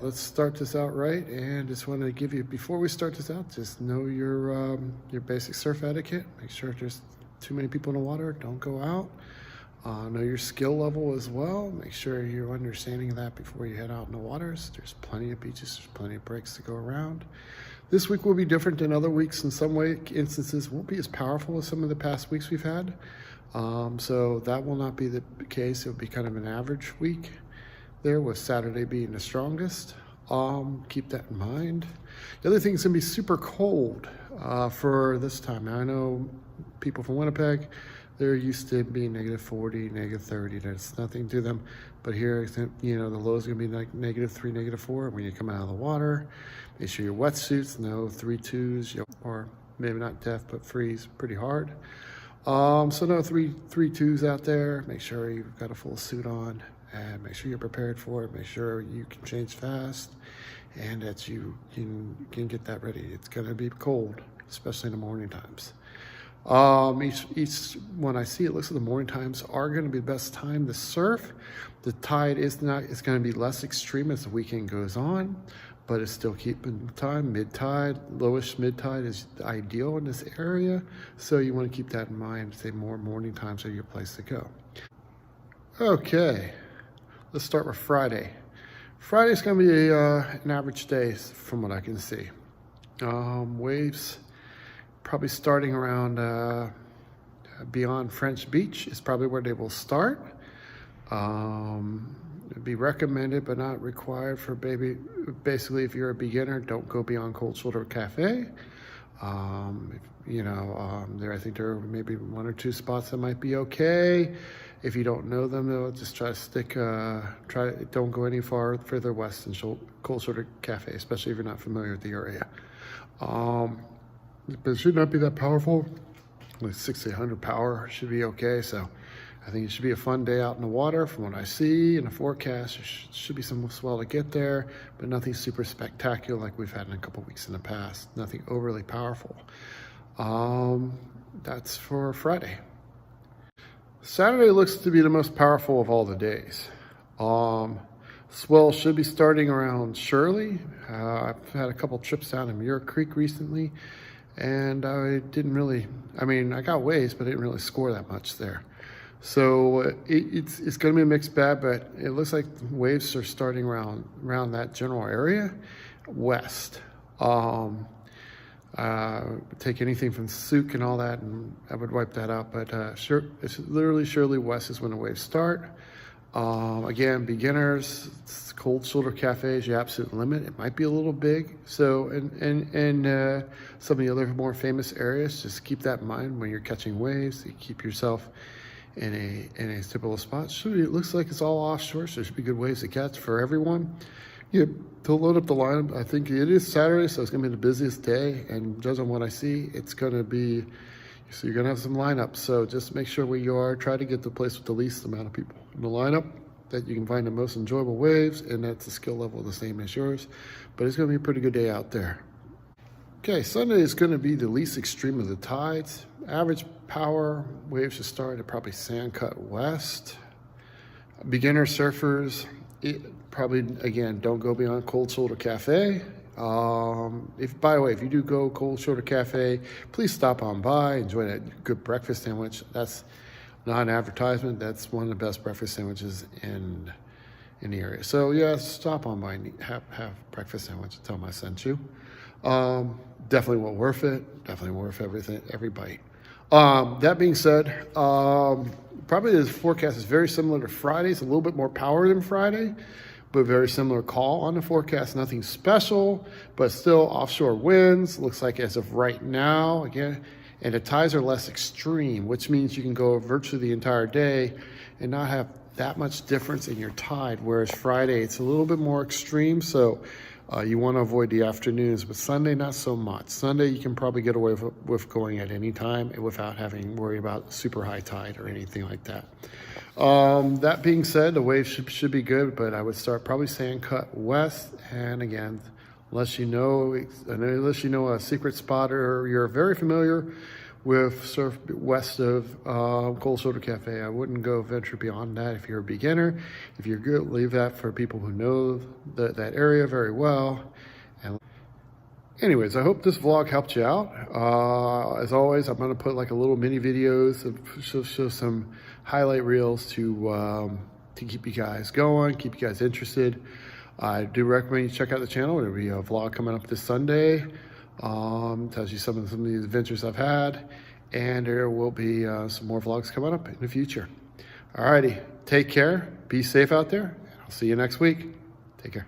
let's start this out right. And just want to give you, before we start this out, just know your basic surf etiquette. Make sure if there's too many people in the water, don't go out. Know your skill level as well. Make sure you're understanding of that before you head out in the waters. There's plenty of beaches, there's plenty of breaks to go around. This week will be different than other weeks in some way. Instances won't be as powerful as some of the past weeks we've had. So that will not be the case. It'll be kind of an average week there, with Saturday being the strongest. Keep that in mind. The other thing is going to be super cold for this time. Now, I know people from Winnipeg, they're used to being -40, -30. There's nothing to them. But here, you know, the low is going to be like -3, -4 when you come out of the water. Make sure your wetsuits, no 3-2s, or maybe not death, but freeze pretty hard. So no 3-2s out there. Make sure you've got a full suit on, and make sure you're prepared for it. Make sure you can change fast, and that you can get that ready. It's going to be cold, especially in the morning times. Each one I see, it looks like the morning times are going to be the best time to surf. The tide is not, it's going to be less extreme as the weekend goes on, but it's still keeping the time. Mid-tide, lowest mid-tide is ideal in this area. So you want to keep that in mind. Say more morning times are your place to go. Okay, let's start with Friday. Friday's going to be an average day from what I can see. Waves probably starting around beyond French Beach is probably where they will start. It'd be recommended but not required for basically if you're a beginner, don't go beyond Cold Shoulder Cafe. I think there are maybe 1 or 2 spots that might be okay. If you don't know them, though, just try to stick, don't go any further west than Cold Shoulder Cafe, especially if you're not familiar with the area. But it should not be that powerful. Like 600-800 power should be okay. So I think it should be a fun day out in the water. From what I see in the forecast, there should be some swell to get there, but nothing super spectacular like we've had in a couple weeks in the past. Nothing overly powerful. That's for Friday. Saturday looks to be the most powerful of all the days. Swell should be starting around Shirley. I've had a couple trips down in Muir Creek recently, and I got waves, but I didn't really score that much there. So it's going to be a mixed bag, but it looks like waves are starting around that general area, west. Take anything from Souk and all that, and I would wipe that out. But it's literally Shirley west is when the waves start. Again, beginners, Cold Shoulder Cafe is your absolute limit. It might be a little big. So, and some of the other more famous areas, just keep that in mind when you're catching waves. You keep yourself in a typical spot. It looks like it's all offshore, so there should be good waves to catch for everyone. To load up the lineup, I think it is Saturday, so it's going to be the busiest day. And judging on what I see, it's going to be, so you're going to have some lineups. So just make sure where you are, try to get the place with the least amount of people in the lineup, that you can find the most enjoyable waves, and that's the skill level the same as yours. But it's going to be a pretty good day out there. Okay, Sunday is going to be the least extreme of the tides. Average power, waves should start at probably Sandcut West. Beginner surfers, probably, again, don't go beyond Cold Shoulder Cafe. By the way, if you do go Cold Shoulder Cafe, please stop on by, enjoy that good breakfast sandwich. That's not an advertisement. That's one of the best breakfast sandwiches in the area. So yeah, stop on by and have breakfast sandwich. Tell them I sent you. Definitely well worth it. Definitely worth every bite. That being said, probably the forecast is very similar to Friday's, a little bit more power than Friday, but very similar call on the forecast. Nothing special, but still offshore winds. Looks like as of right now, again, and the tides are less extreme, which means you can go virtually the entire day and not have that much difference in your tide, whereas Friday, it's a little bit more extreme, so you want to avoid the afternoons, but Sunday, not so much. Sunday, you can probably get away with going at any time without having to worry about super high tide or anything like that. That being said, the waves should be good, but I would start probably Sandcut West, and again, unless you know a secret spot or you're very familiar with surf west of Cold Shoulder Cafe. I wouldn't go venture beyond that if you're a beginner. If you're good, leave that for people who know that area very well. And anyways, I hope this vlog helped you out. As always, I'm going to put like a little mini videos of show some highlight reels to keep you guys going, keep you guys interested. I do recommend you check out the channel. There'll be a vlog coming up this Sunday. Tells you some of the adventures I've had, and there will be some more vlogs coming up in the future. Alrighty, take care, be safe out there, and I'll see you next week. Take care.